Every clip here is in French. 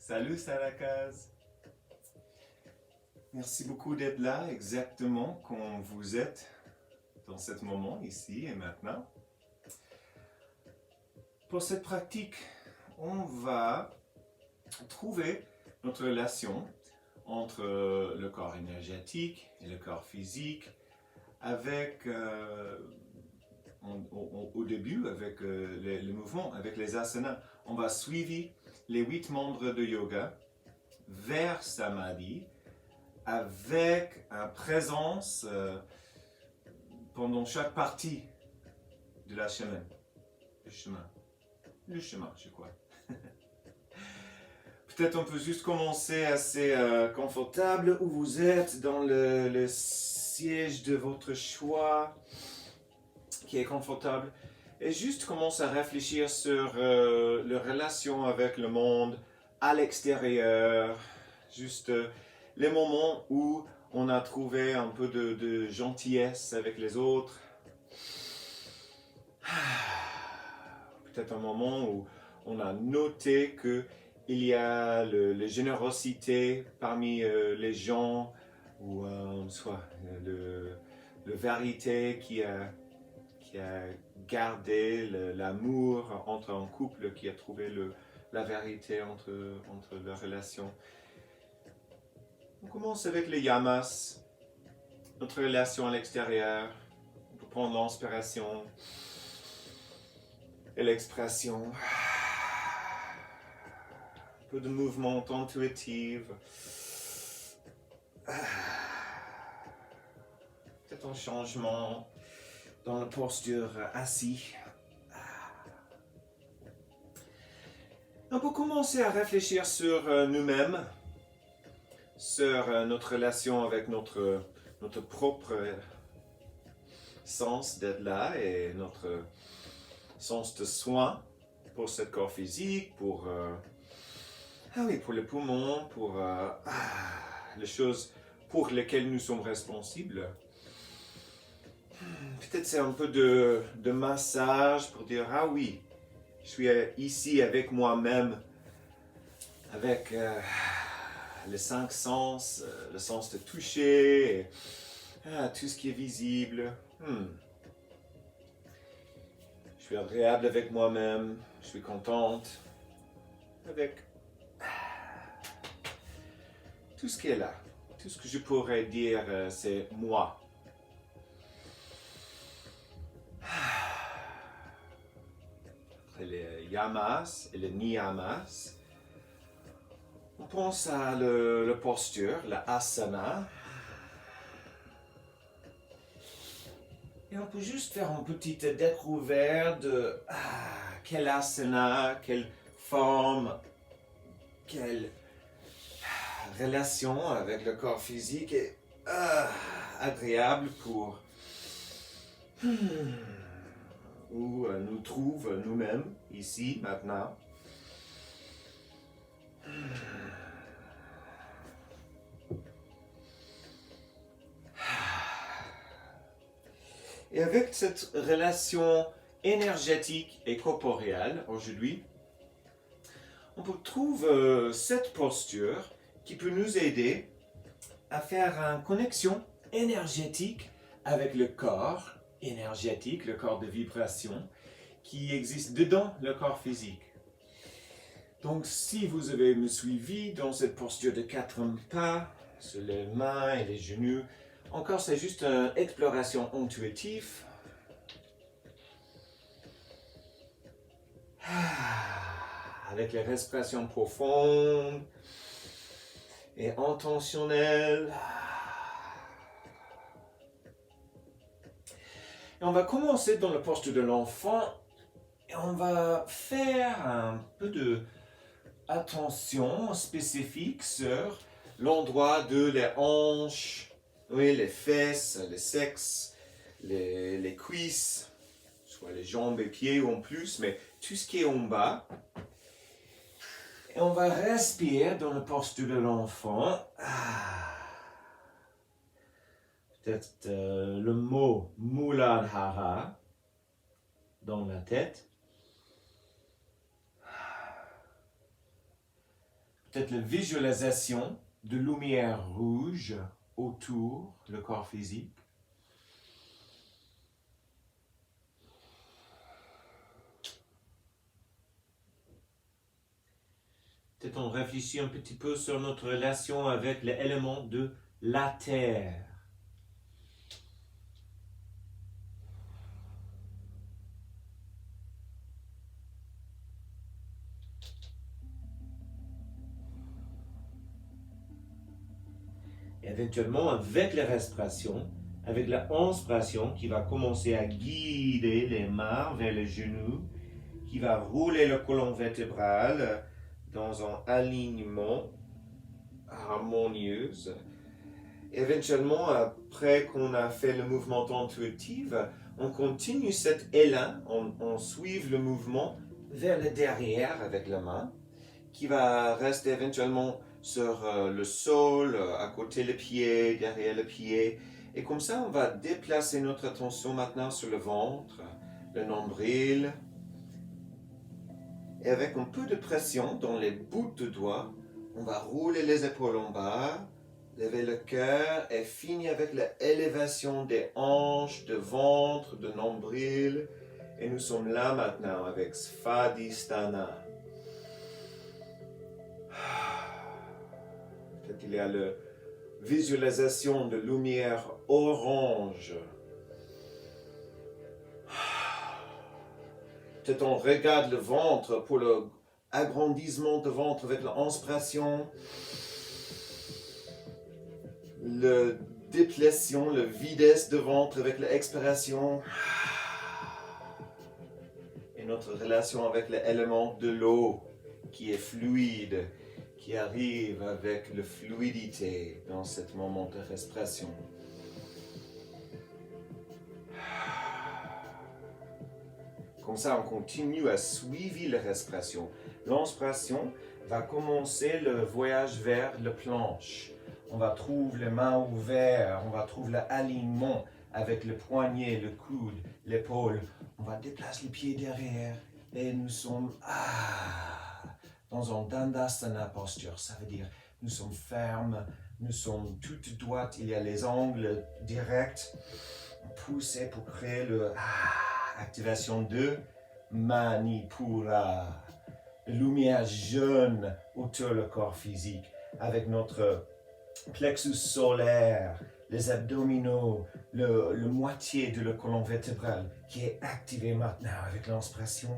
Salut Sarakaz. Merci beaucoup d'être là exactement comme vous êtes dans ce moment ici et maintenant. Pour cette pratique, on va trouver notre relation entre le corps énergétique et le corps physique avec, au début, avec les mouvements, avec les asanas. On va suivre les 8 membres de yoga vers Samadhi avec une présence pendant chaque partie de la chemin. Le chemin, je crois. Peut-être on peut juste commencer assez confortable où vous êtes, dans le siège de votre choix, qui est confortable, et juste commence à réfléchir sur la relation avec le monde à l'extérieur, juste les moments où on a trouvé un peu de gentillesse avec les autres. Peut-être un moment où on a noté qu'il y a la générosité parmi les gens, ou soit la vérité qui a gardé l'amour entre un couple, qui a trouvé la vérité entre la relation. On commence avec les yamas, notre relation à l'extérieur. On peut prendre l'inspiration et l'expression. Un peu de mouvement intuitif. Peut-être un changement dans la posture assis. On peut commencer à réfléchir sur nous-mêmes, sur notre relation avec notre propre sens d'être là et notre sens de soin pour ce corps physique, pour les poumons, pour les choses pour lesquelles nous sommes responsables. Peut-être c'est un peu de massage pour dire « Ah oui, je suis ici avec moi-même, avec les 5 sens, le sens de toucher, et, tout ce qui est visible. Je suis agréable avec moi-même, je suis contente avec tout ce qui est là. Tout ce que je pourrais dire, c'est moi. » Après les yamas et les niyamas, on pense à la posture, la asana. Et on peut juste faire une petite découverte de quelle asana, quelle forme, quelle relation avec le corps physique est agréable pour où nous trouve nous-mêmes, ici, maintenant. Et avec cette relation énergétique et corporelle aujourd'hui, on peut trouver cette posture qui peut nous aider à faire une connexion énergétique avec le corps énergétique, le corps de vibration qui existe dedans le corps physique. Donc si vous avez me suivi dans cette posture de 4 pas, sur les mains et les genoux, encore c'est juste une exploration intuitive. Avec les respirations profondes et intentionnelles. Et on va commencer dans la posture de l'enfant et on va faire un peu d'attention spécifique sur l'endroit de les hanches, oui, les fesses, les sexes, les cuisses, soit les jambes et pieds ou en plus, mais tout ce qui est en bas. Et on va respirer dans la posture de l'enfant. Peut-être le mot Muladhara dans la tête. peut-être la visualisation de lumière rouge autour le corps physique. Peut-être on réfléchit un petit peu sur notre relation avec l'élément de la terre. Éventuellement, avec la respiration, avec la inspiration qui va commencer à guider les mains vers les genoux, qui va rouler le colonne vertébrale dans un alignement harmonieux. Éventuellement, après qu'on a fait le mouvement intuitif, on continue cet élan, on suit le mouvement vers le derrière avec la main, qui va rester éventuellement sur le sol, à côté le pied, derrière le pied. Et comme ça, on va déplacer notre attention maintenant sur le ventre, le nombril. Et avec un peu de pression dans les bouts de doigts, on va rouler les épaules en bas, lever le cœur et finir avec l'élévation des hanches, de ventre, de nombril. Et nous sommes là maintenant avec Svadhisthana. Peut-être il y a la visualisation de lumière orange. Peut-être on regarde le ventre pour l'agrandissement du ventre avec l'inspiration, la déplétion, la vitesse du ventre avec l'expiration, et notre relation avec l'élément de l'eau qui est fluide, qui arrive avec la fluidité dans ce moment de respiration. Comme ça, on continue à suivre la respiration. L'inspiration va commencer le voyage vers la planche. On va trouver les mains ouvertes, on va trouver l'alignement avec le poignet, le coude, l'épaule. On va déplacer les pieds derrière et nous sommes dans un Dandasana posture. Ça veut dire nous sommes fermes, nous sommes toutes droites, il y a les angles directs. On pousse pour créer le activation de Manipura. Lumière jaune autour du corps physique avec notre plexus solaire, les abdominaux, le moitié de la colonne vertébrale qui est activé maintenant avec l'inspiration.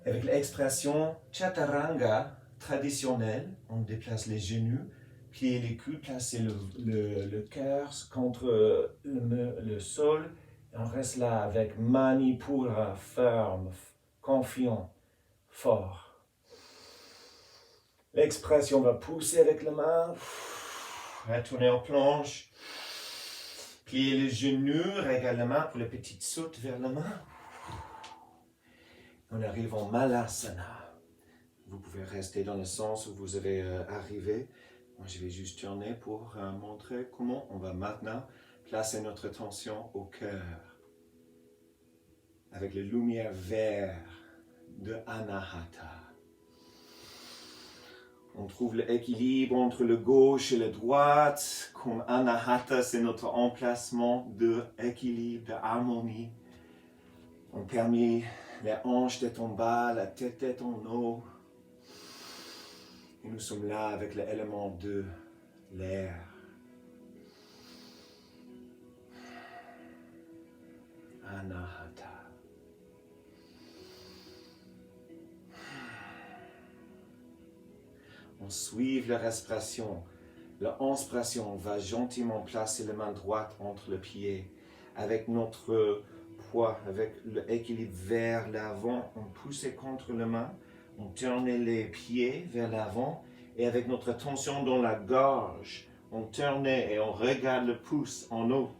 Avec l'expression Chaturanga traditionnelle, on déplace les genoux, plier les coudes, placer le cœur contre le sol. Et on reste là avec Manipura, ferme, confiant, fort. L'expression va pousser avec la main, retourner en planche, plier les genoux, regarder la main pour la petite saute vers la main. On arrive en Malasana. Vous pouvez rester dans le sens où vous avez arrivé. Moi, je vais juste tourner pour montrer comment on va maintenant placer notre attention au cœur. Avec la lumière verte de Anahata. On trouve l'équilibre entre le gauche et le droite. Comme Anahata, c'est notre emplacement d'équilibre, d'harmonie. On permet les hanches d'être en bas, la tête d'être en haut. Et nous sommes là avec l'élément de l'air. Anahata. On suit la respiration. L'inspiration va gentiment placer la main droite entre les pieds. Avec notre poids, avec l'équilibre vers l'avant, on pousse contre la main. On tourne les pieds vers l'avant. Et avec notre tension dans la gorge, on tourne et on regarde le pouce en haut.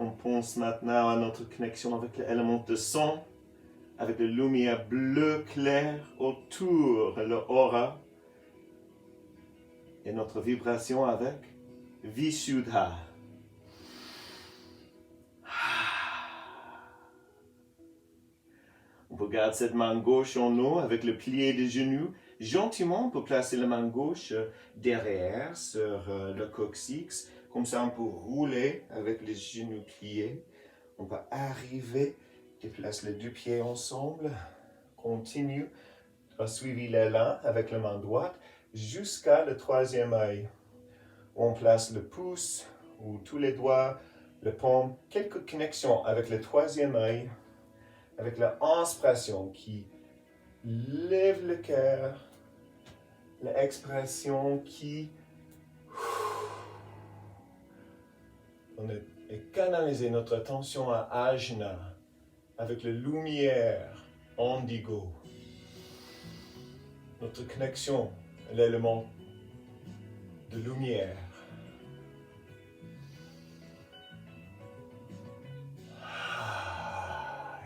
On pense maintenant à notre connexion avec l'élément de son, avec la lumière bleue claire autour de l'aura, et notre vibration avec Vishuddha. On peut garder cette main gauche en haut avec le plié des genoux. Gentiment, on peut placer la main gauche derrière sur le coccyx. Comme ça, on peut rouler avec les genoux pliés. On peut arriver, déplace les deux pieds ensemble. Continue à suivre l'élan avec la main droite jusqu'à le troisième œil. On place le pouce ou tous les doigts, le paume, quelques connexions avec le troisième œil, avec l'inspiration qui lève le cœur, l'expression qui on a canalisé notre attention à Ajna avec la lumière indigo. Notre connexion à l'élément de lumière.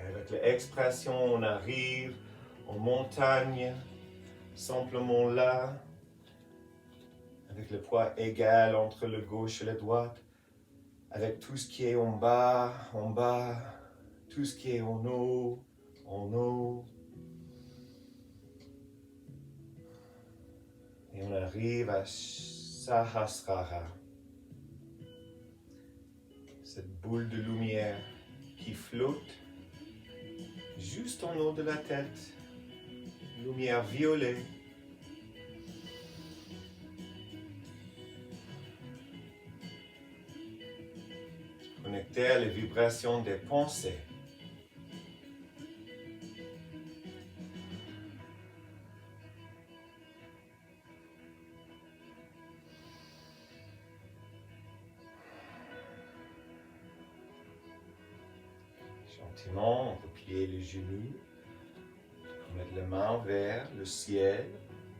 Et avec l'expression, on arrive en montagne, simplement là, avec le poids égal entre le gauche et la droite, avec tout ce qui est en bas, tout ce qui est en haut, en haut. Et on arrive à Sahasrara, cette boule de lumière qui flotte juste en haut de la tête, lumière violet. Connecté à les vibrations des pensées. Gentiment, on peut plier les genoux, mettre les mains vers le ciel.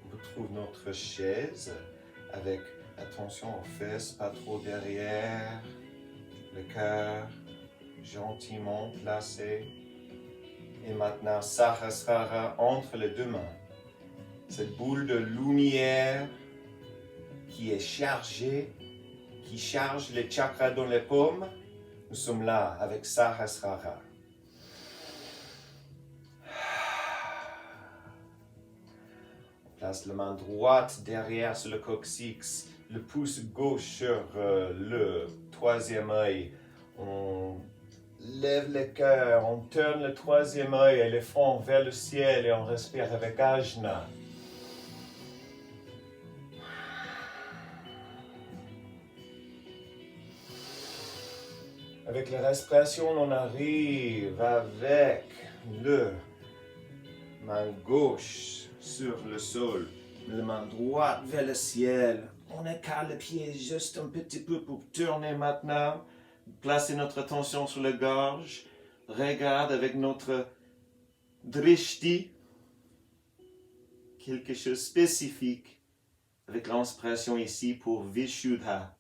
On retrouve notre chaise avec attention aux fesses, pas trop derrière. Le cœur gentiment placé. Et maintenant, Sahasrara entre les deux mains. Cette boule de lumière qui est chargée, qui charge les chakras dans les paumes. Nous sommes là avec Sahasrara. On place la main droite derrière sur le coccyx, le pouce gauche sur le troisième œil. On lève le cœur, on tourne le troisième œil et le front vers le ciel et on respire avec Ajna. Avec la respiration, on arrive avec le main gauche sur le sol, la main droite vers le ciel. On écarte le pied juste un petit peu pour tourner maintenant. Placer notre attention sur la gorge. Regarde avec notre drishti. Quelque chose de spécifique avec l'inspiration ici pour Vishuddha.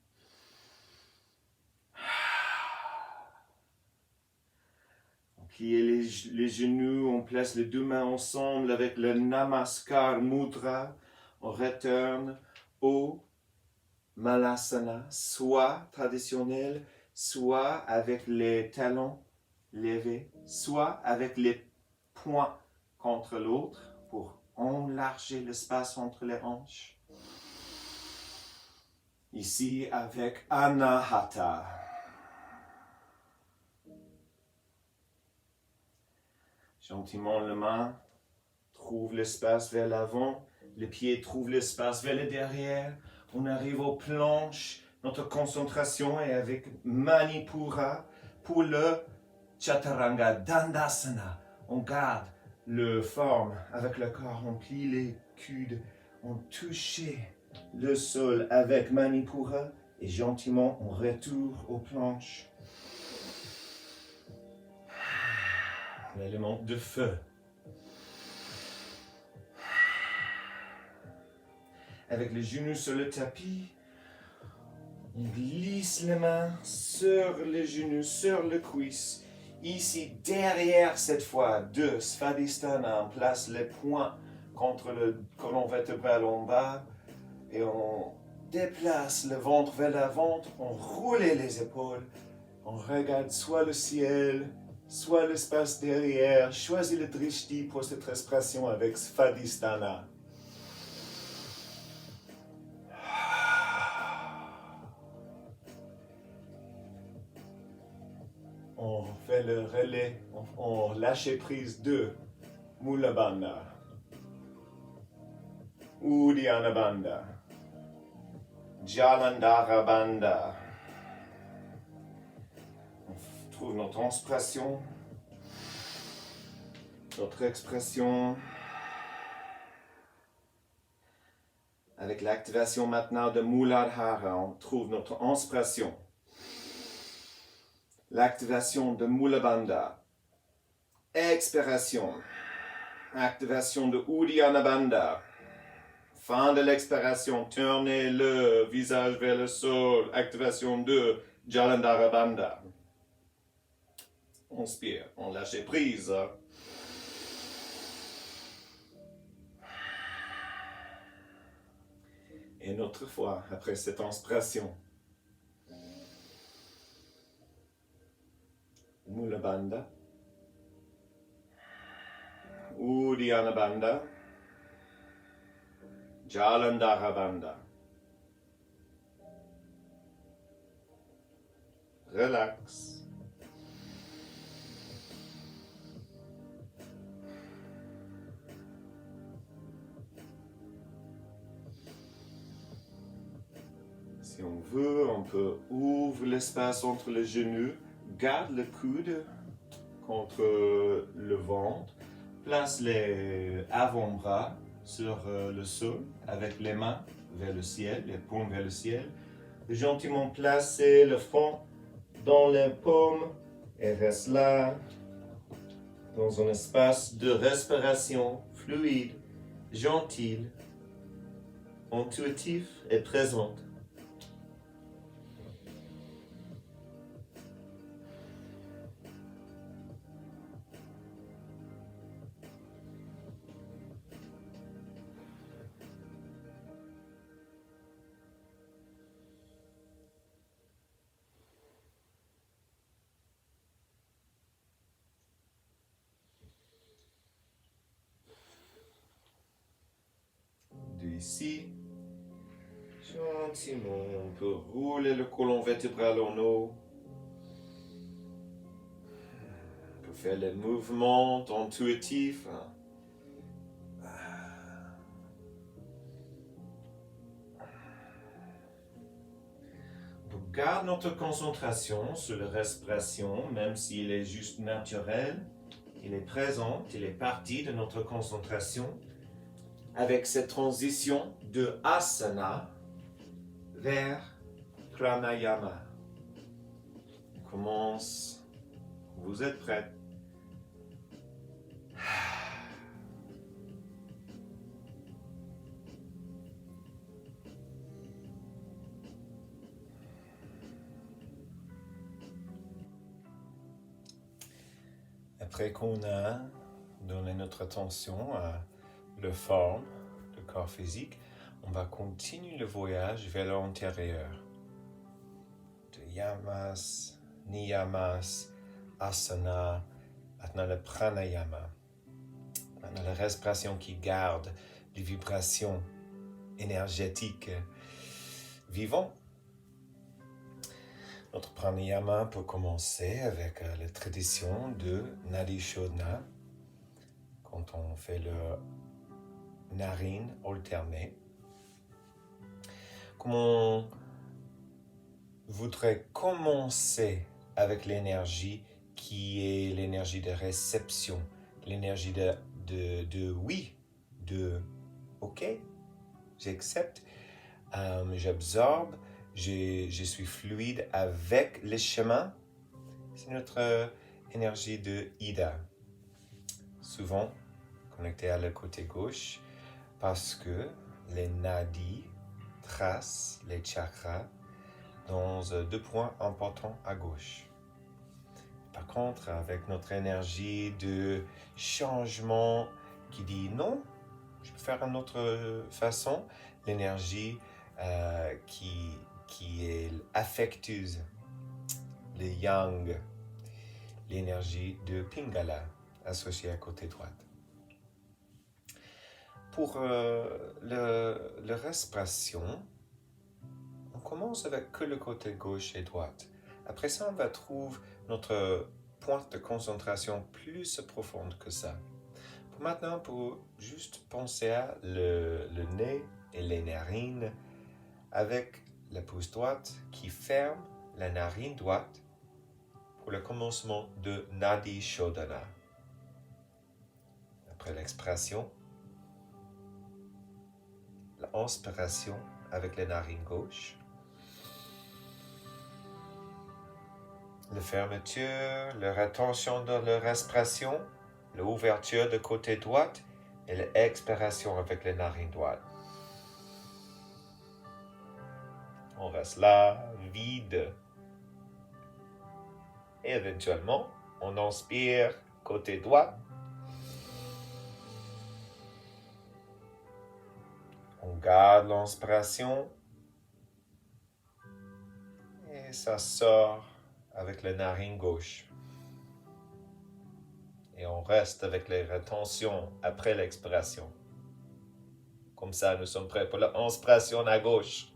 On plie les genoux, on place les deux mains ensemble avec le Namaskar Mudra. On retourne au Malasana, soit traditionnel, soit avec les talons levés, soit avec les poings contre l'autre pour enlargir l'espace entre les hanches. Ici avec Anahata. Gentiment, la main trouve l'espace vers l'avant, les pieds trouvent l'espace vers le derrière. On arrive aux planches, notre concentration est avec Manipura pour le Chaturanga Dandasana. On garde le forme avec le corps, on plie les coudes, on touche le sol avec Manipura et gentiment on retourne aux planches. L'élément de feu. Avec les genoux sur le tapis, on glisse les mains sur les genoux, sur le cuisse. Ici, derrière cette fois, de Svadhisthana, on place les poings contre le colonne vertébrale en bas et on déplace le ventre vers l'avant, on roule les épaules, on regarde soit le ciel, soit l'espace derrière. Choisis le drishti pour cette respiration avec Svadhisthana. On fait le relais, on lâche prise de Mula Bandha, Uddiyana Bandha, Jalandhara Bandha. On trouve notre inspiration, notre expression. Avec l'activation maintenant de Muladhara, on trouve notre inspiration. L'activation de Mula Bandha. Expiration. Activation de Uddiyana Bandha. Fin de l'expiration, tournez le visage vers le sol. Activation de Jalandhara Bandha. On inspire, on lâche prise. Et une autre fois, après cette inspiration. Mula Bandha. Uddiyana Bandha. Jalandhara Bandha. Relax. Si on veut, on peut ouvrir l'espace entre les genoux, garde le coude contre le ventre, place les avant-bras sur le sol avec les mains vers le ciel, les paumes vers le ciel. Gentiment placer le front dans les paumes et reste là dans un espace de respiration fluide, gentil, intuitif et présente. Ici, gentiment, on peut rouler le colon vertébral en haut. On peut faire les mouvements intuitifs. On garde notre concentration sur la respiration, même s'il est juste naturel. Il est présent, il est partie de notre concentration. Avec cette transition de asana vers pranayama. On commence. Vous êtes prêts? Après qu'on a donné notre attention à la forme, le corps physique, on va continuer le voyage vers l'intérieur. De yamas, niyamas, asana, maintenant le pranayama. Maintenant la respiration qui garde les vibrations énergétiques vivantes. Notre pranayama peut commencer avec la tradition de Nadi Shodhana, quand on fait le narine alternée. Comme on voudrait commencer avec l'énergie qui est l'énergie de réception, l'énergie de oui, de ok, j'accepte, j'absorbe, je suis fluide avec le chemin. C'est notre énergie de Ida, souvent connectée à le côté gauche, parce que les nadis tracent les chakras dans 2 points importants à gauche. Par contre, avec notre énergie de changement qui dit non, je peux faire une autre façon, l'énergie qui est affectueuse, le yang, l'énergie de Pingala associée à côté droite. Pour la respiration, on commence avec que le côté gauche et droite. Après ça, on va trouver notre point de concentration plus profonde que ça. Maintenant, pour juste penser à le nez et les narines avec la pouce droite qui ferme la narine droite pour le commencement de Nadi Shodhana. Après l'expiration, l'inspiration avec la narine gauche. La fermeture, la rétention de la respiration, l'ouverture de côté droite et l'expiration avec la narine droite. On reste là, vide. Et éventuellement, on inspire côté droit. On garde l'inspiration. Et ça sort avec la narine gauche. Et on reste avec les rétentions après l'expiration. Comme ça, nous sommes prêts pour l'inspiration à gauche.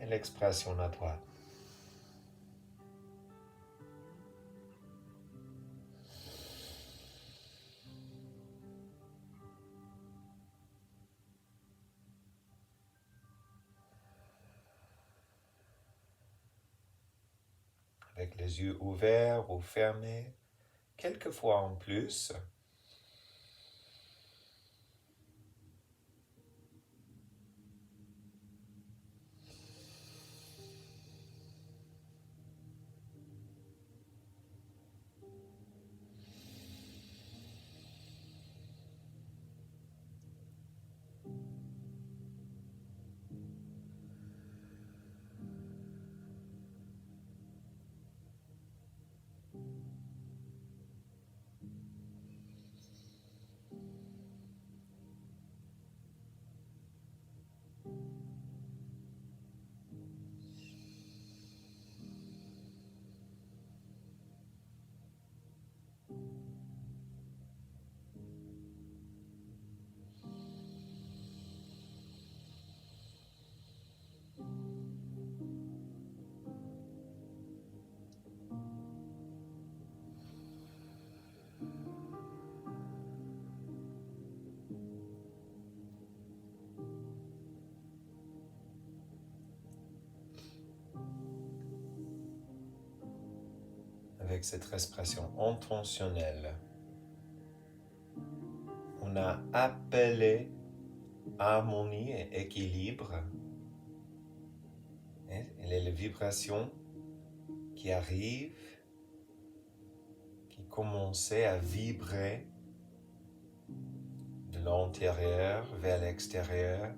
Et l'expiration à droite. Avec les yeux ouverts ou fermés, quelquefois en plus. Avec cette respiration intentionnelle, on a appelé harmonie et équilibre. Elle est la vibration qui arrive, qui commençait à vibrer de l'intérieur vers l'extérieur,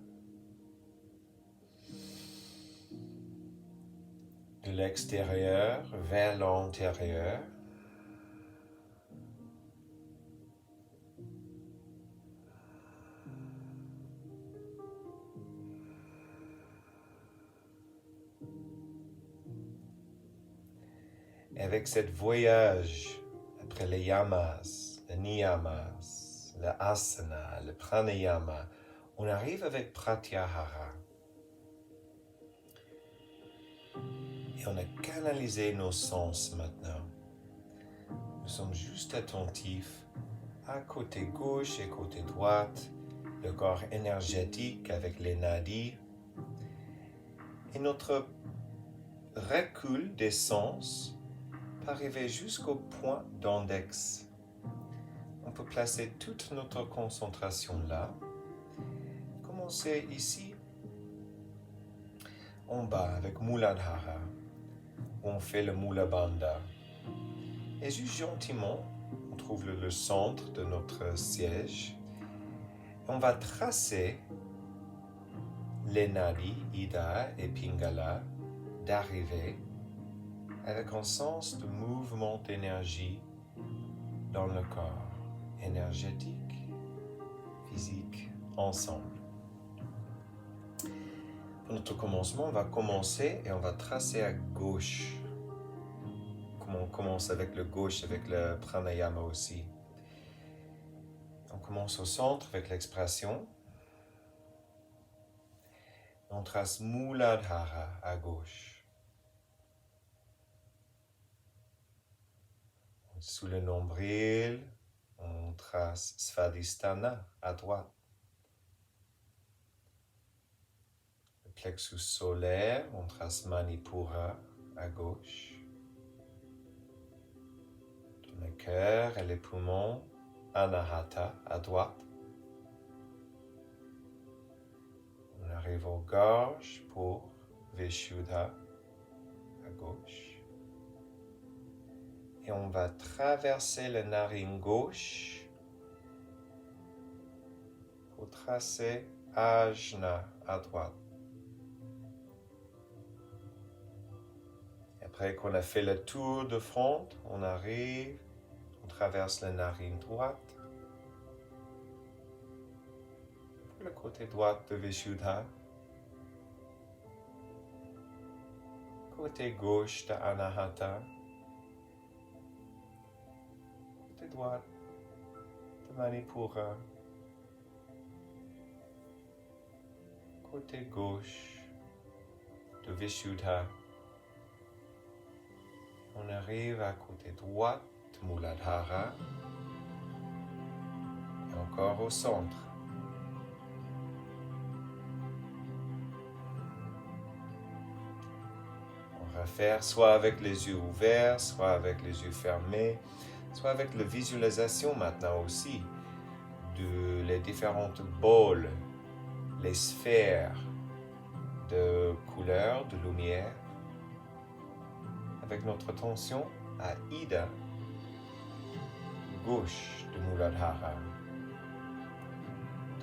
de l'extérieur vers l'intérieur. Et avec ce voyage, après les yamas, les niyamas, le asana, le pranayama, on arrive avec pratyahara. Et on a canalisé nos sens maintenant. Nous sommes juste attentifs à côté gauche et côté droite, le corps énergétique avec les nadis. Et notre recul des sens peut arriver jusqu'au point d'index. On peut placer toute notre concentration là. Commencer ici, en bas avec Muladhara. On fait le Mula Bandha. Et juste gentiment, on trouve le centre de notre siège. On va tracer les nadis, Ida et Pingala, d'arriver avec un sens de mouvement d'énergie dans le corps, énergétique, physique, ensemble. notre commencement, on va commencer et on va tracer à gauche. Comme on commence avec le gauche, avec le pranayama aussi. On commence au centre avec l'expression. On trace Muladhara à gauche. Sous le nombril, on trace Svadhisthana à droite. Le plexus solaire, on trace Manipura à gauche. Dans le cœur et les poumons, Anahata à droite. On arrive aux gorges pour Vishuddha à gauche. Et on va traverser le narine gauche pour tracer Ajna à droite. Et après qu'on a fait le tour de front, on arrive, on traverse la narine droite. Pour le côté droit de Vishuddha. Côté gauche de Anahata. Côté droit de Manipura. Côté gauche de Vishuddha. On arrive à côté droit de Muladhara. Et encore au centre. On va faire soit avec les yeux ouverts, soit avec les yeux fermés, soit avec la visualisation maintenant aussi de les différentes bols, les sphères de couleurs, de lumière, avec notre attention à Ida, gauche de Muladhara,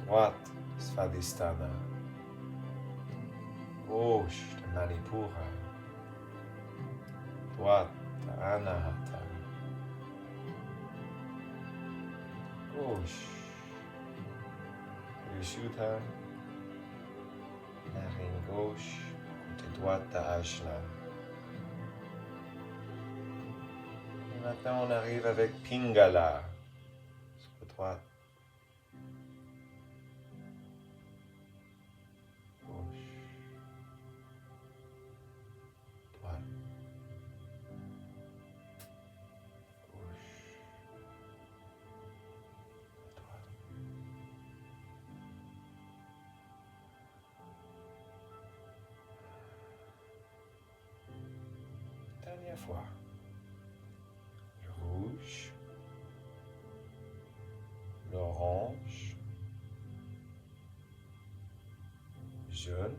droite Svadhisthana, gauche de Manipura, droite de Anahata, gauche de Vishuddha, narine gauche, côté droit de Ajna. Et maintenant on arrive avec Pingala, sur la droite. Gauche. Droite. Gauche. Droite. Dernière fois. Le rouge, l'orange, jaune,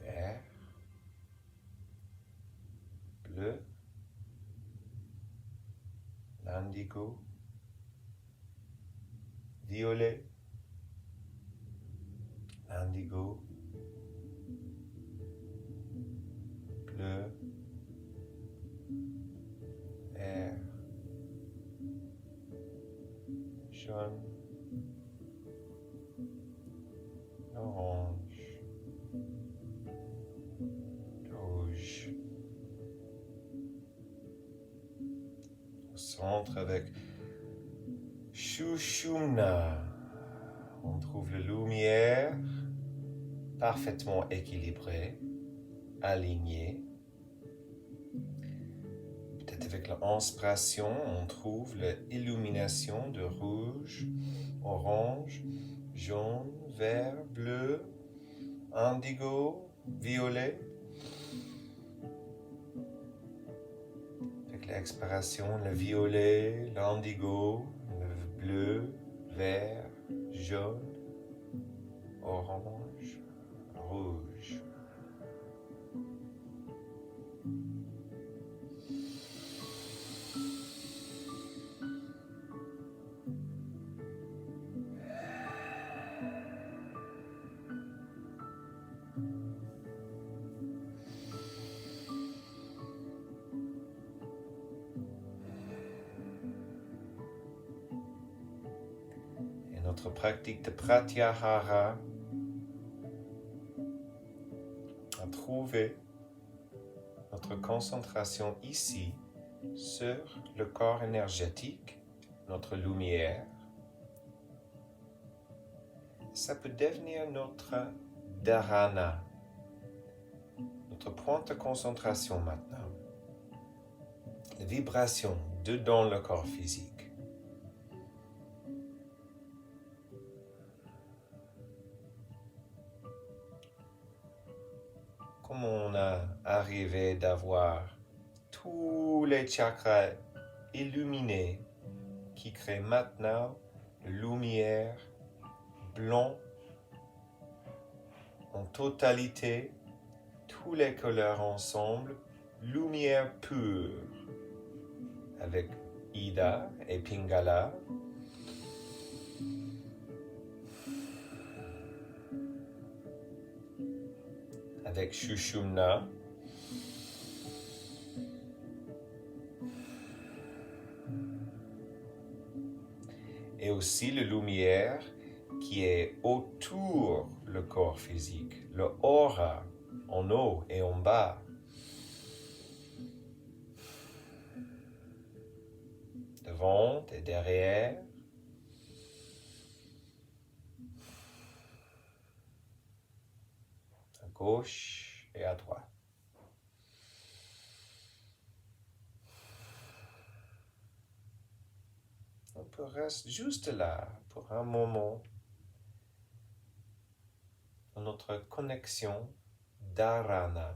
vert, bleu, l'indigo, violet, l'indigo, bleu, vert, jaune, orange, rouge. Au centre avec Shushumna, on trouve la lumière parfaitement équilibrée, alignée. Peut-être avec l'inspiration, on trouve l'illumination de rouge, orange, jaune, vert, bleu, indigo, violet. Avec l'expiration, le violet, l'indigo, le bleu, vert, jaune, orange, rouge. Notre pratique de Pratyahara trouver notre concentration ici sur le corps énergétique, notre lumière. Ça peut devenir notre dharana, notre point de concentration maintenant. La vibration dedans le corps physique. Comment on a arrivé d'avoir tous les chakras illuminés qui créent maintenant la lumière blanc en totalité, tous les couleurs ensemble, lumière pure avec Ida et Pingala. Avec Shushumna. Et aussi la lumière qui est autour le corps physique, le aura en haut et en bas. Devant et derrière. À gauche et à droite. On peut rester juste là pour un moment dans notre connexion dharana.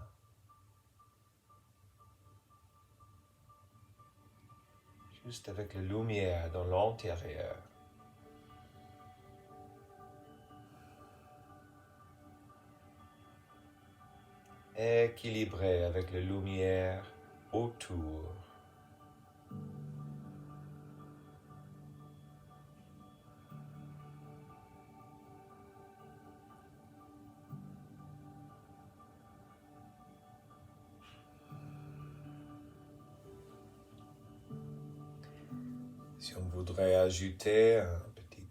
Juste avec la lumière dans l'intérieur. Équilibré avec la lumière autour. Si on voudrait ajouter un petit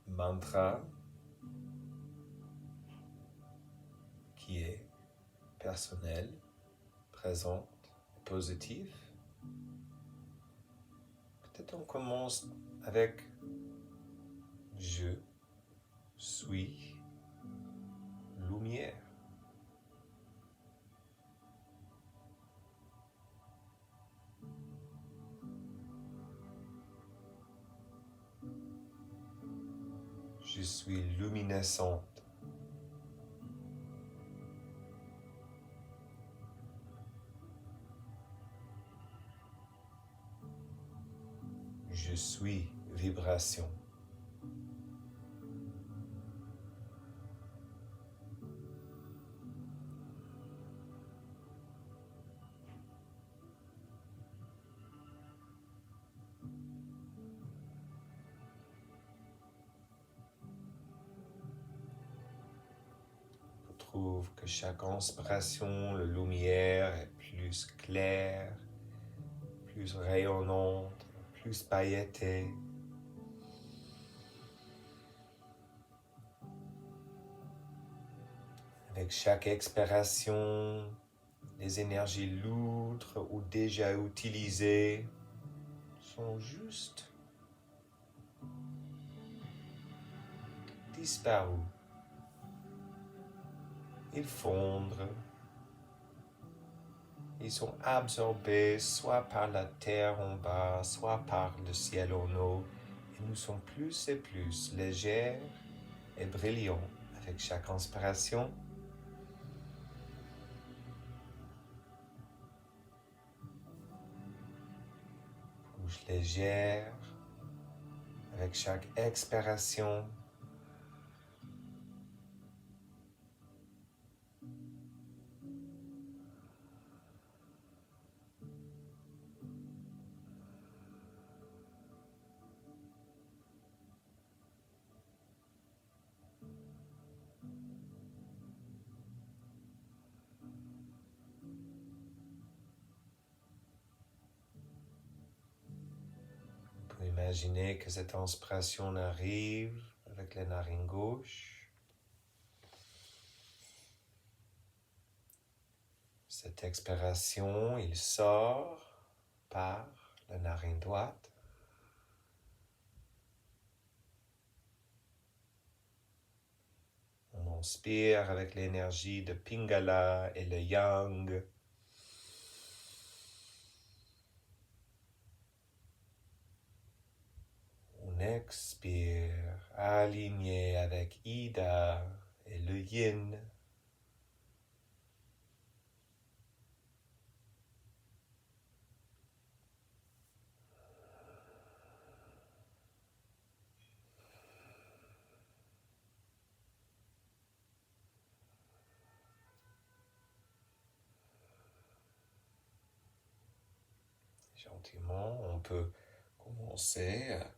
mantra qui est personnel, présent, positif, peut-être on commence avec je suis lumière. Je suis luminescente. Je suis vibration. Je trouve que chaque inspiration, la lumière est plus claire, plus rayonnante, plus pailletée. Avec chaque expiration, les énergies lourdes ou déjà utilisées sont juste disparues. Ils fondent. Ils sont absorbés soit par la terre en bas, soit par le ciel en haut. Et nous sommes plus et plus légers et brillants avec chaque inspiration. Bouche légère avec chaque expiration. Imaginez que cette inspiration arrive avec la narine gauche Cette expiration, il sort par la narine droite. On inspire avec l'énergie de Pingala et le Yang. On expire, aligné avec Ida et le Yin. Gentiment, on peut commencer à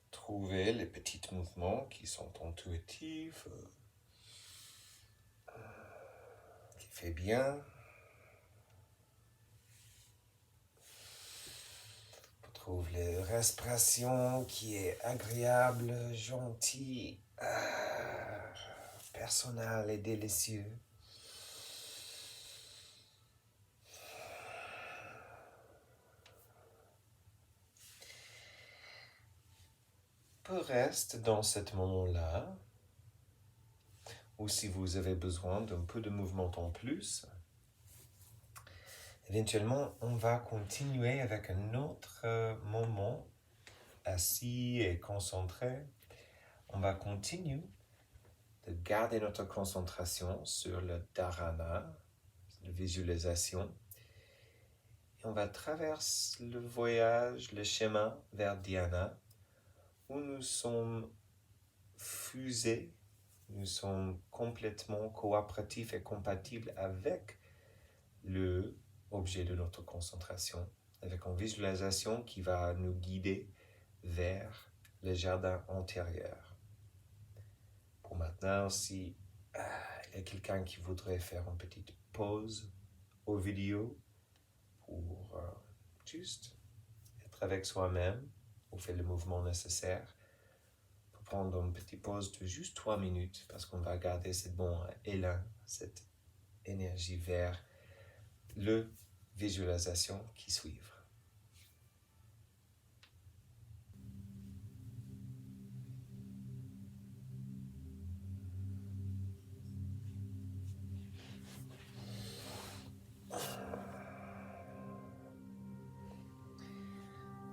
trouver les petits mouvements qui sont intuitifs, qui fait bien. On trouve la respiration qui est agréable, gentille, personnelle et délicieuse. Peu reste dans ce moment-là, ou si vous avez besoin d'un peu de mouvement en plus, éventuellement, on va continuer avec un autre moment assis et concentré. On va continuer de garder notre concentration sur le dharana, la visualisation. Et on va traverser le voyage, le chemin vers Dhyana, où nous sommes fusés, nous sommes complètement coopératifs et compatibles avec l'objet de notre concentration, avec une visualisation qui va nous guider vers le jardin antérieur. Pour maintenant, si il y a quelqu'un qui voudrait faire une petite pause aux vidéos pour juste être avec soi-même, ou faire le mouvement nécessaire, pour prendre une petite pause de juste 3 minutes, parce qu'on va garder ce bon élan, cette énergie vers le visualisation qui suivent.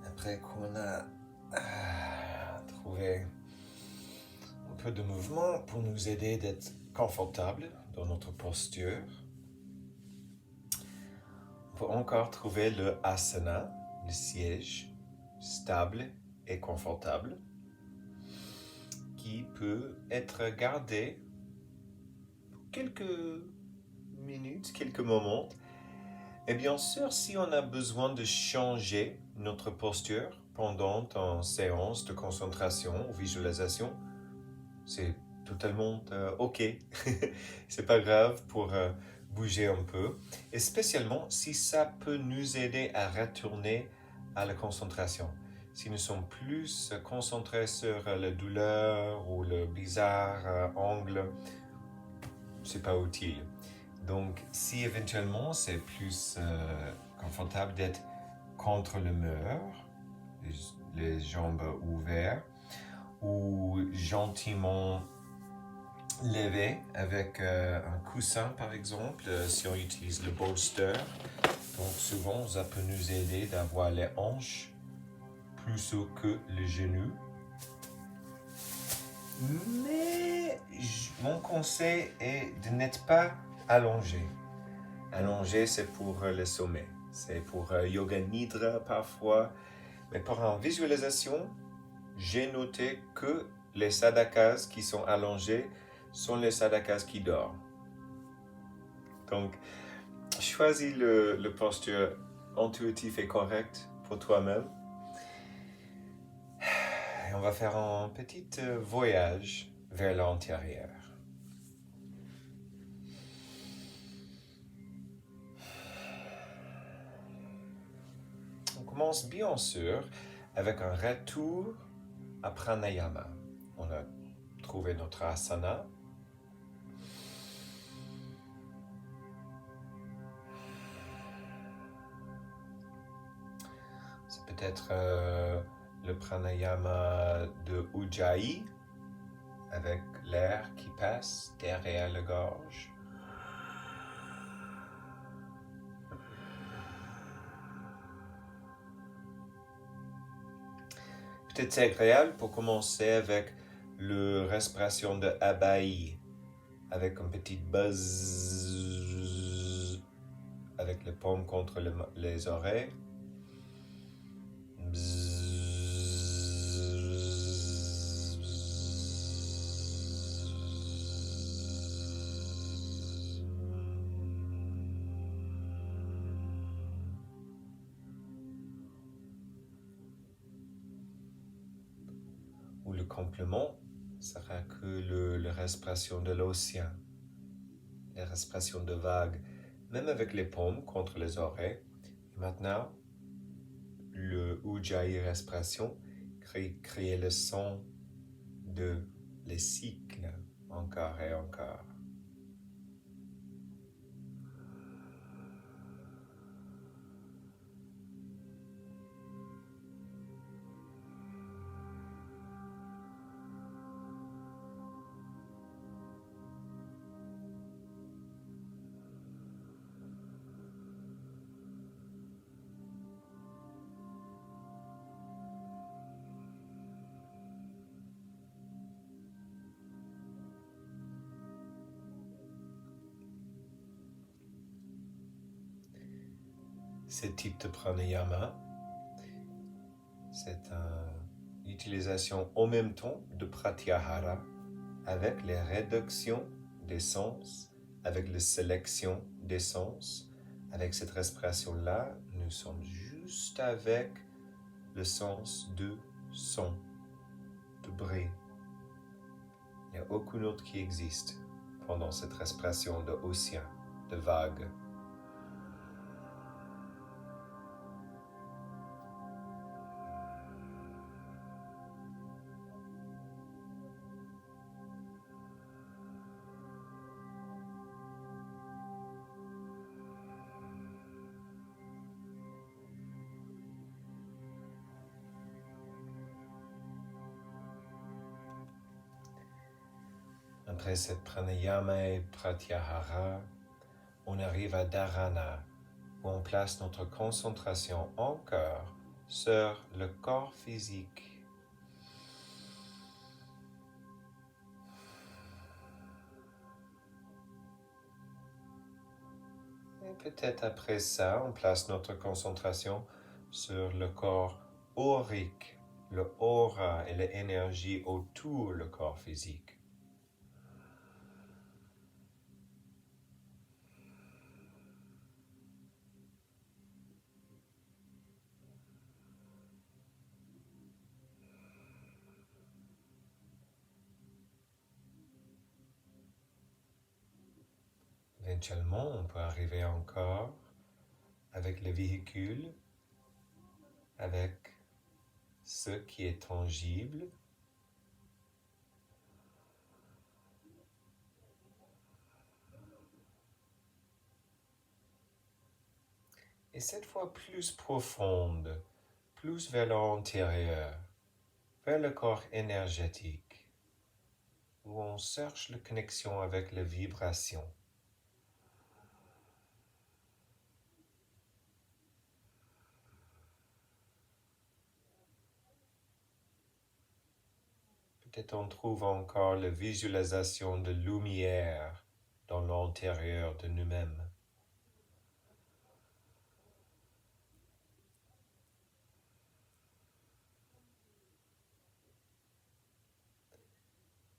Après qu'on a trouvé un peu de mouvement pour nous aider d'être confortable dans notre posture, on peut encore trouver le asana, le siège stable et confortable, qui peut être gardé pour quelques minutes, quelques moments. Et bien sûr, si on a besoin de changer notre posture pendant une séance de concentration ou visualisation, c'est totalement OK. C'est pas grave pour bouger un peu. Et spécialement si ça peut nous aider à retourner à la concentration. Si nous sommes plus concentrés sur la douleur ou le bizarre angle, c'est pas utile. Donc, si éventuellement c'est plus confortable d'être contre le mur, les jambes ouvertes, ou gentiment levé avec un coussin par exemple, si on utilise le bolster. Donc souvent, ça peut nous aider d'avoir les hanches plus haut que les genoux. Mais mon conseil est de n'être pas allongé. Allongé, c'est pour le sommet. C'est pour yoga nidra parfois. Mais pour une visualisation, j'ai noté que les sadhakas qui sont allongés sont les sadhakas qui dorment. Donc, choisis le posture intuitive et correcte pour toi-même. Et on va faire un petit voyage vers l'intérieur. On commence bien sûr avec un retour à pranayama. On a trouvé notre asana. peut-être le pranayama de Ujjayi, avec l'air qui passe derrière la gorge. Peut-être c'est agréable pour commencer avec la respiration de Abai, avec un petit buzz, avec les paumes contre les oreilles. Ou le complément sera que la respiration de l'océan, la respiration de vagues, même avec les paumes contre les oreilles. Et maintenant, le Ujjayi respiration crée le son de les cycles encore et encore. Ce type de pranayama, c'est une utilisation en même temps de pratyahara avec les réductions des sens, avec la sélection des sens. Avec cette respiration-là, nous sommes juste avec le sens de son, de bruit. Il n'y a aucun autre qui existe pendant cette respiration de océan, de vagues. Après cette pranayama et pratyahara, on arrive à dharana, où on place notre concentration encore sur le corps physique. Et peut-être après ça, on place notre concentration sur le corps aurique, le aura et l'énergie autour du corps physique. Éventuellement, on peut arriver encore avec le véhicule, avec ce qui est tangible. Et cette fois plus profonde, plus vers l'intérieur, vers le corps énergétique, où on cherche la connexion avec la vibration. Peut-être on trouve encore la visualisation de lumière dans l'intérieur de nous-mêmes.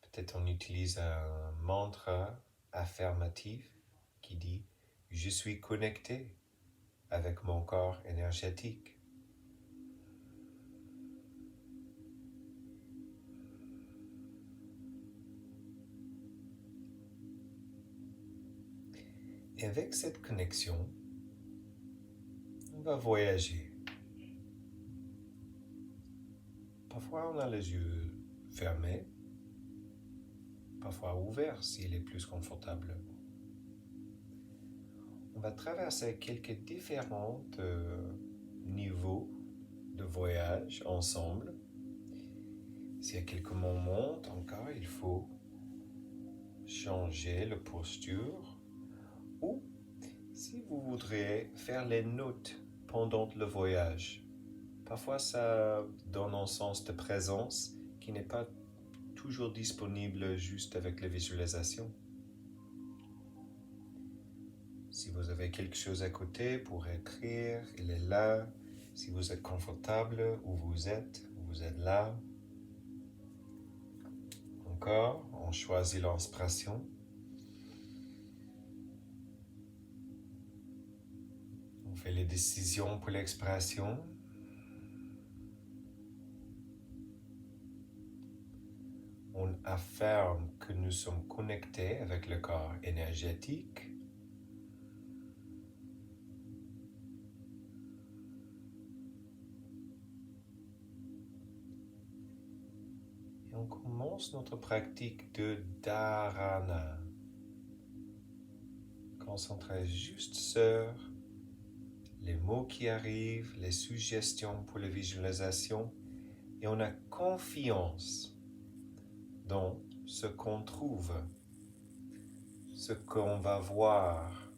Peut-être on utilise un mantra affirmatif qui dit « Je suis connecté avec mon corps énergétique ». Et avec cette connexion, on va voyager. Parfois, on a les yeux fermés, parfois ouverts s'il est plus confortable. On va traverser quelques différents niveaux de voyage ensemble. S'il y a quelques moments encore, il faut changer la posture. Ou si vous voudriez faire les notes pendant le voyage. Parfois, ça donne un sens de présence qui n'est pas toujours disponible juste avec les visualisations. Si vous avez quelque chose à côté pour écrire, il est là. Si vous êtes confortable où vous êtes là. Encore, on choisit l'inspiration. On fait les décisions pour l'expiration. On affirme que nous sommes connectés avec le corps énergétique. Et on commence notre pratique de dharana. Concentrez juste sur les mots qui arrivent, les suggestions pour les visualisations, et on a confiance dans ce qu'on trouve, ce qu'on va voir.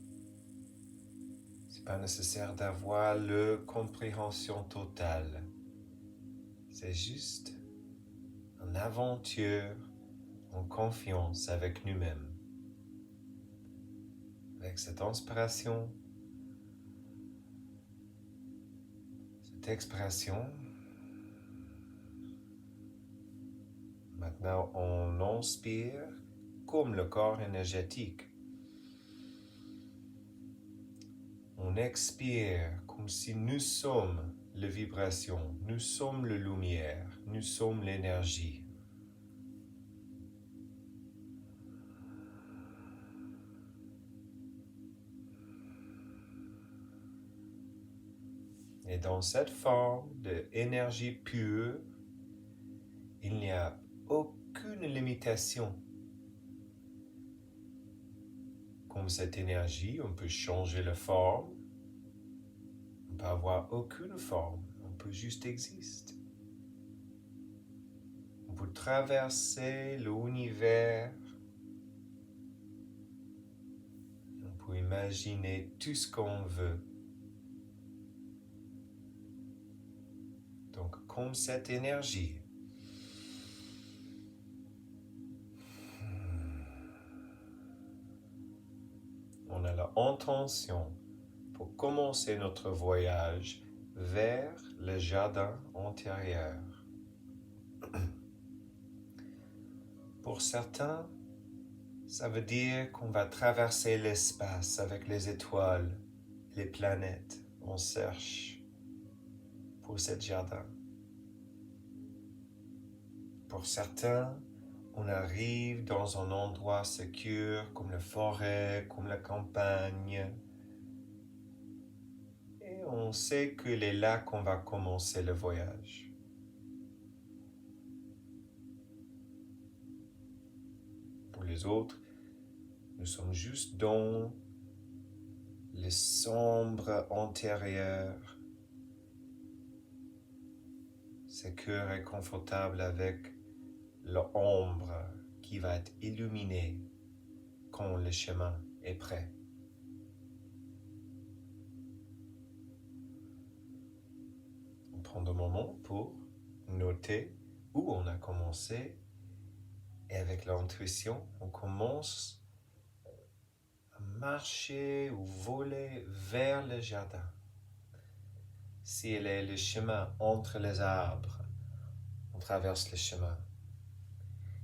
C'est pas nécessaire d'avoir la compréhension totale. C'est juste une aventure en confiance avec nous-mêmes. Avec cette inspiration, cette expiration, maintenant on inspire comme le corps énergétique. On expire comme si nous sommes la vibration, nous sommes la lumière, nous sommes l'énergie. Et dans cette forme d'énergie pure, il n'y a aucune limitation. Comme cette énergie, on peut changer la forme, on peut avoir aucune forme, on peut juste exister. On peut traverser l'univers, on peut imaginer tout ce qu'on veut. Donc, comme cette énergie, on a l'intention pour commencer notre voyage vers le jardin intérieur. Pour certains, ça veut dire qu'on va traverser l'espace avec les étoiles, les planètes. On cherche pour ce jardin. Pour certains, on arrive dans un endroit sécure comme la forêt, comme la campagne. Et on sait que c'est là qu'on va commencer le voyage. Pour les autres, nous sommes juste dans le sombre intérieur, sécure et confortable avec l'ombre qui va être illuminée quand le chemin est prêt. On prend un moment pour noter où on a commencé et avec l'intuition, on commence à marcher ou voler vers le jardin. S'il est le chemin entre les arbres, on traverse le chemin.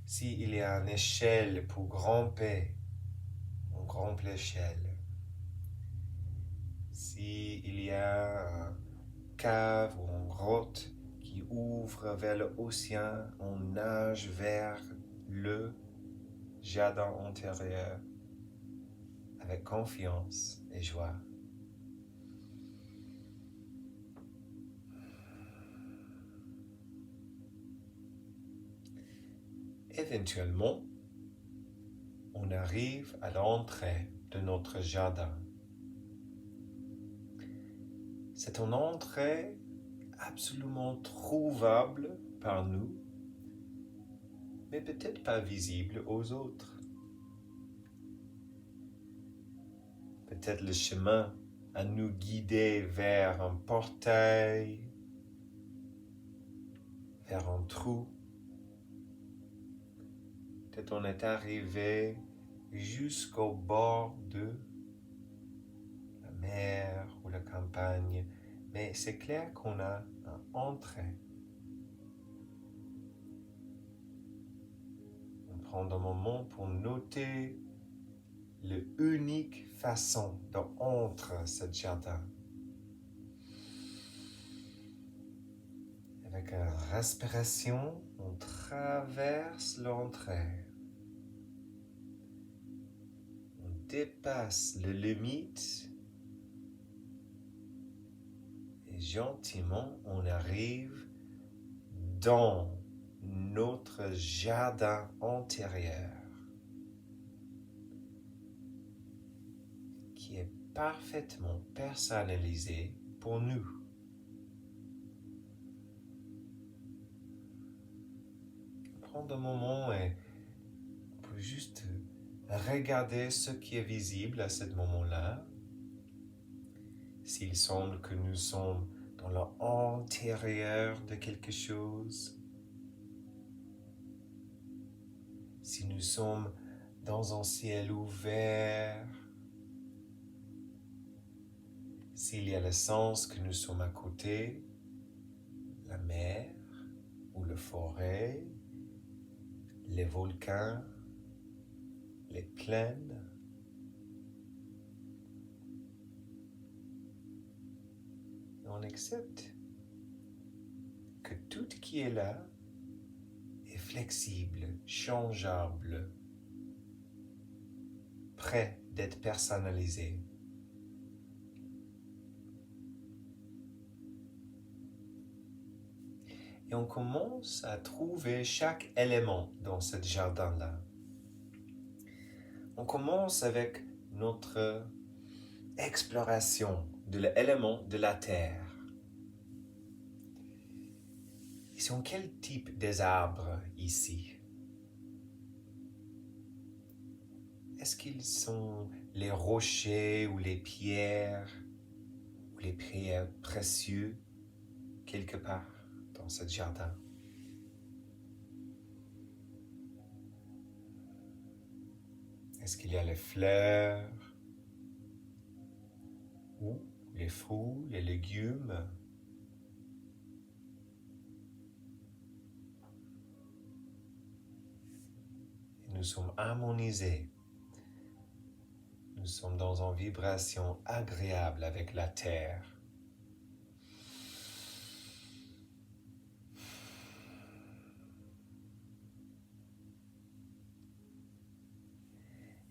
S'il y a une échelle pour grimper, on grimpe l'échelle. S'il y a une cave ou une grotte qui ouvre vers l'océan, on nage vers le jardin intérieur avec confiance et joie. Éventuellement, on arrive à l'entrée de notre jardin. C'est une entrée absolument trouvable par nous, mais peut-être pas visible aux autres. Peut-être le chemin à nous guider vers un portail, vers un trou. Peut-être on est arrivé jusqu'au bord de la mer ou la campagne, mais c'est clair qu'on a une entrée. On prend un moment pour noter l'unique façon d'entrer ce jardin. Avec une respiration, on traverse l'entrée. On dépasse les limites et gentiment, on arrive dans notre jardin intérieur qui est parfaitement personnalisé pour nous. Prendre un moment et pour juste regarder ce qui est visible à ce moment-là. S'il semble que nous sommes dans l'intérieur de quelque chose, si nous sommes dans un ciel ouvert, s'il y a le sens que nous sommes à côté, la mer ou la forêt, les volcans, les plaines. On accepte que tout qui est là est flexible, changeable, prêt d'être personnalisé. Et on commence à trouver chaque élément dans ce jardin-là. On commence avec notre exploration de l'élément de la terre. Ils sont quel type des arbres ici? Est-ce qu'ils sont les rochers ou les pierres ou les pierres précieuses quelque part dans ce jardin? Est-ce qu'il y a les fleurs ou les fruits, les légumes? Et nous sommes harmonisés. Nous sommes dans une vibration agréable avec la terre.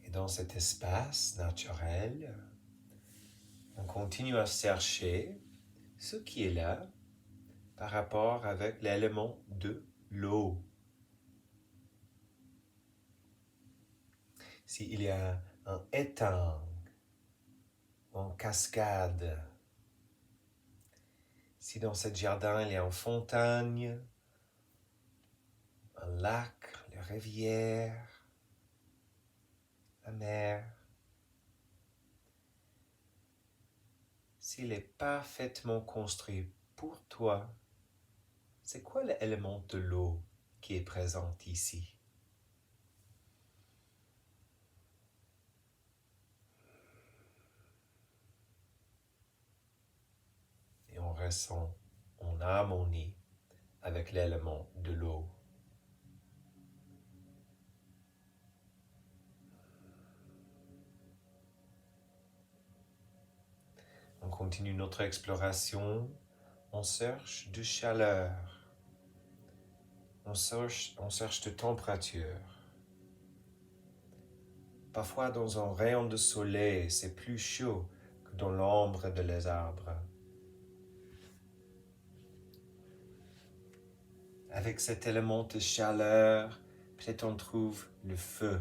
Et dans cet espace naturel, on continue à chercher ce qui est là par rapport avec l'élément de l'eau. S'il y a un étang, une cascade, si dans ce jardin il y a une fontaine, un lac, une rivière, la mer, s'il est parfaitement construit pour toi, c'est quoi l'élément de l'eau qui est présent ici? Et on ressent en harmonie avec l'élément de l'eau. On continue notre exploration, on cherche de chaleur, on cherche de température. Parfois dans un rayon de soleil, c'est plus chaud que dans l'ombre des arbres. Avec cet élément de chaleur, peut-être on trouve le feu,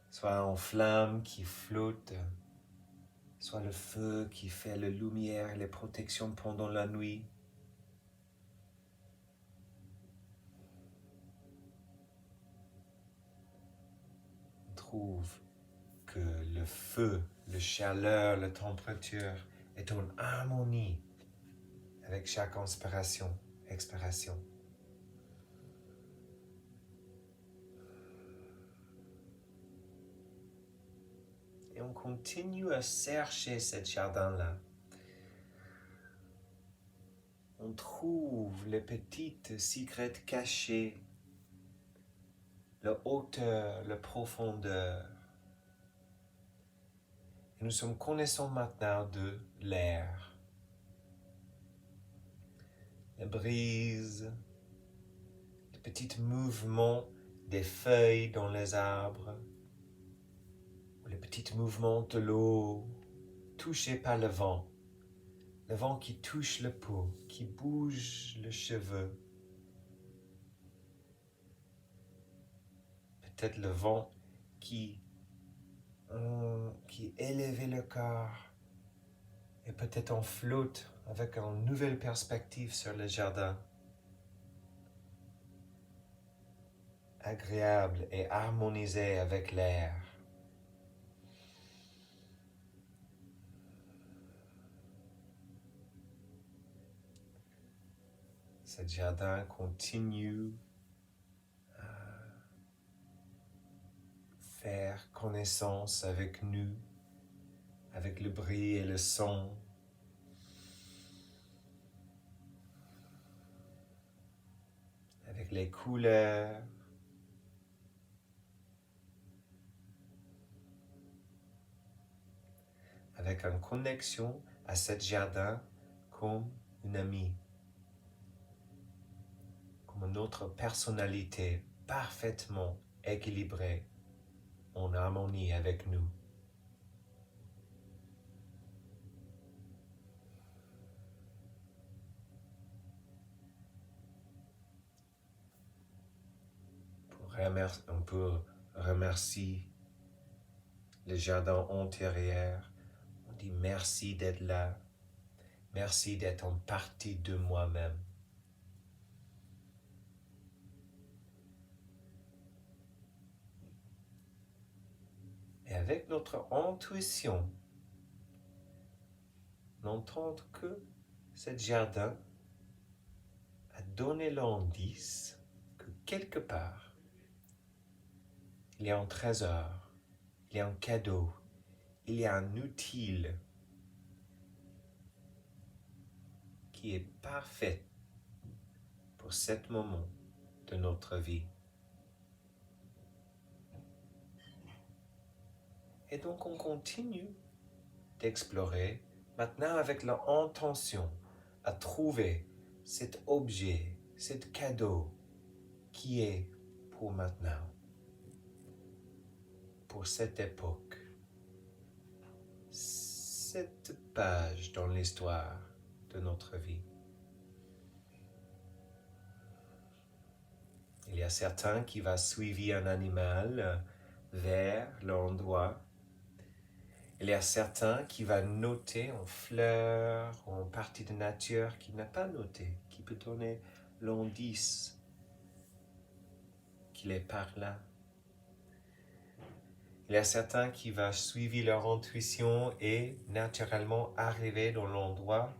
soit en flamme qui flotte, soit le feu qui fait la lumière et les protections pendant la nuit. trouve que le feu, la chaleur, la température est en harmonie avec chaque inspiration, expiration. Et on continue à chercher ce jardin-là. On trouve les petites secrets cachés, la hauteur, la profondeur. Et nous sommes connaissants maintenant de l'air. La brise, les petits mouvements des feuilles dans les arbres, ou les petits mouvements de l'eau touchés par le vent qui touche la peau, qui bouge les cheveux. Peut-être le vent qui élevait le corps, et peut-être on flotte avec une nouvelle perspective sur le jardin. Agréable et harmonisé avec l'air. Ce jardin continue à faire connaissance avec nous, avec le bruit et le son. Avec les couleurs. Avec une connexion à ce jardin comme une amie. Comme notre personnalité parfaitement équilibrée, en harmonie avec nous. On peut remercier le jardin intérieur. On dit merci d'être là. Merci d'être en partie de moi-même. Et avec notre intuition, n'entend que ce jardin a donné l'indice que quelque part, il y a un trésor, il y a un cadeau, il y a un utile qui est parfait pour ce moment de notre vie. Et donc on continue d'explorer maintenant avec l'intention à trouver cet objet, cet cadeau qui est pour maintenant, pour cette époque, cette page dans l'histoire de notre vie. Il y a certains qui vont suivre un animal vers l'endroit. Il y a certains qui vont noter en fleurs ou en partie de nature qui n'a pas noté, qui peut donner l'indice qu'il est par là. Il y a certains qui vont suivre leur intuition et naturellement arriver dans l'endroit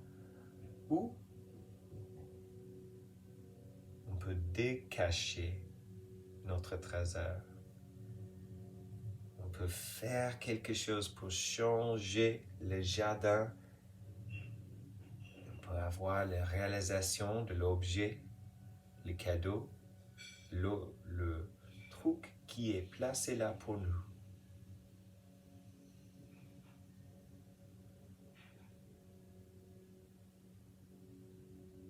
où on peut décacher notre trésor. On peut faire quelque chose pour changer le jardin. On peut avoir la réalisation de l'objet, le cadeau, le truc qui est placé là pour nous.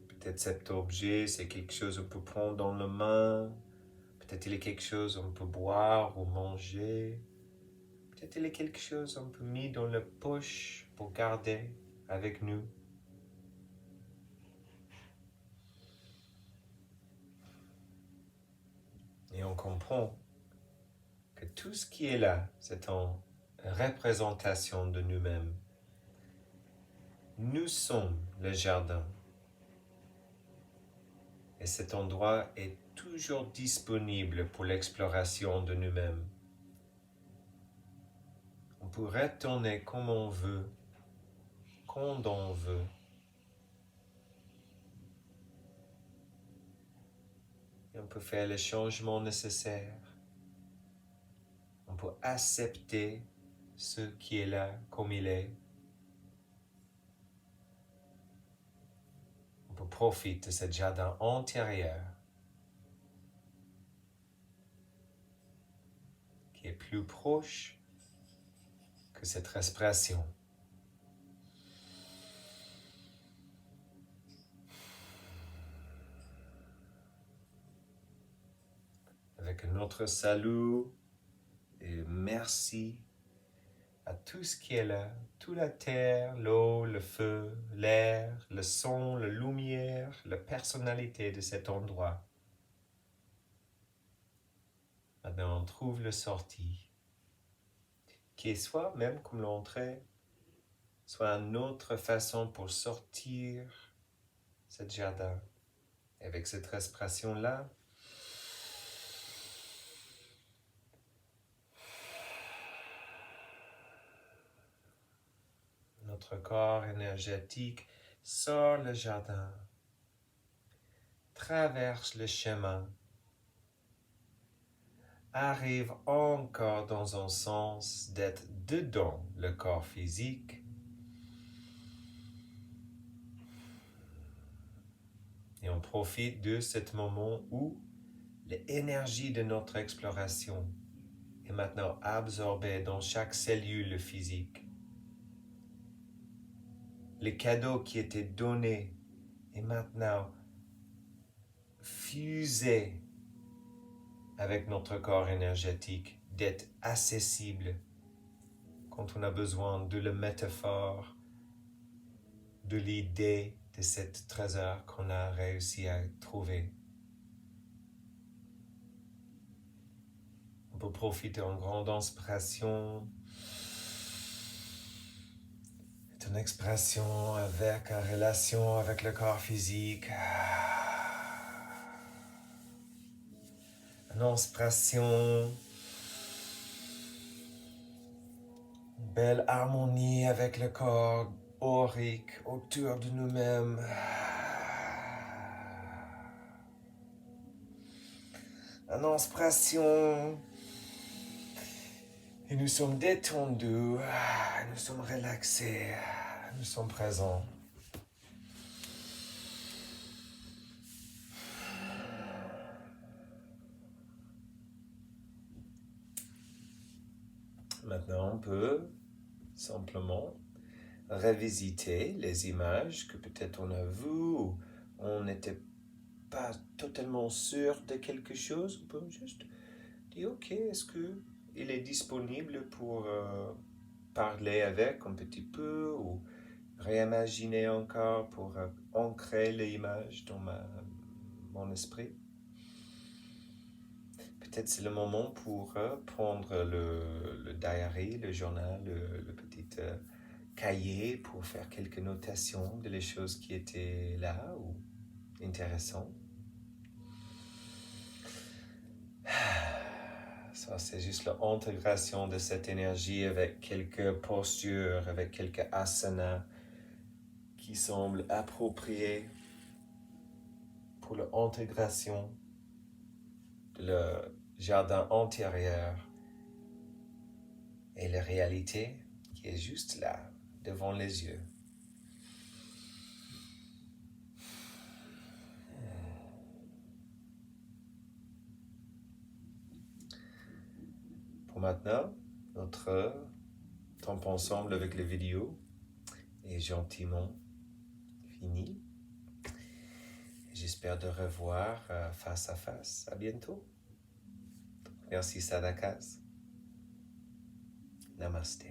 Peut-être cet objet, c'est quelque chose qu'on peut prendre dans la main. Peut-être il est quelque chose qu'on peut boire ou manger. Peut-être il est quelque chose qu'on peut mettre dans la poche pour garder avec nous. Et on comprend que tout ce qui est là, c'est une représentation de nous-mêmes. Nous sommes le jardin. Et cet endroit est toujours disponible pour l'exploration de nous-mêmes. peut retourner comme on veut, quand on veut. Et on peut faire les changements nécessaires. On peut accepter ce qui est là comme il est. On peut profiter de ce jardin intérieur qui est plus proche que cette respiration. Avec notre salut et merci à tout ce qui est là, toute la terre, l'eau, le feu, l'air, le son, la lumière, la personnalité de cet endroit. Maintenant, on trouve le sortie, qui est soit même comme l'entrée, soit une autre façon pour sortir ce jardin. Et avec cette respiration-là, notre corps énergétique sort le jardin, traverse le chemin, arrive encore dans un sens d'être dedans le corps physique et on profite de ce moment où l'énergie de notre exploration est maintenant absorbée dans chaque cellule physique. Le cadeau qui était donné est maintenant fusé avec notre corps énergétique, d'être accessible quand on a besoin de la métaphore, de l'idée de cette trésor qu'on a réussi à trouver. On peut profiter en grande inspiration, une expression avec en relation avec le corps physique. Une inspiration, une belle harmonie avec le corps aurique autour de nous-mêmes. Une inspiration, et nous sommes détendus, nous sommes relaxés, nous sommes présents. Maintenant, on peut simplement revisiter les images que peut-être on a vues ou on n'était pas totalement sûr de quelque chose. On peut juste dire, ok, est-ce qu'il est disponible pour parler avec un petit peu ou réimaginer encore pour ancrer l'image dans mon esprit. Peut-être c'est le moment pour prendre le diary, le journal, le petit cahier pour faire quelques notations de les choses qui étaient là ou intéressantes. Ça, c'est juste l'intégration de cette énergie avec quelques postures, avec quelques asanas qui semblent appropriés pour l'intégration de le jardin intérieur et la réalité qui est juste là, devant les yeux. Pour maintenant, notre temps ensemble avec les vidéos est gentiment fini. J'espère de revoir face à face. À bientôt. Merci Sadakas. Namaste.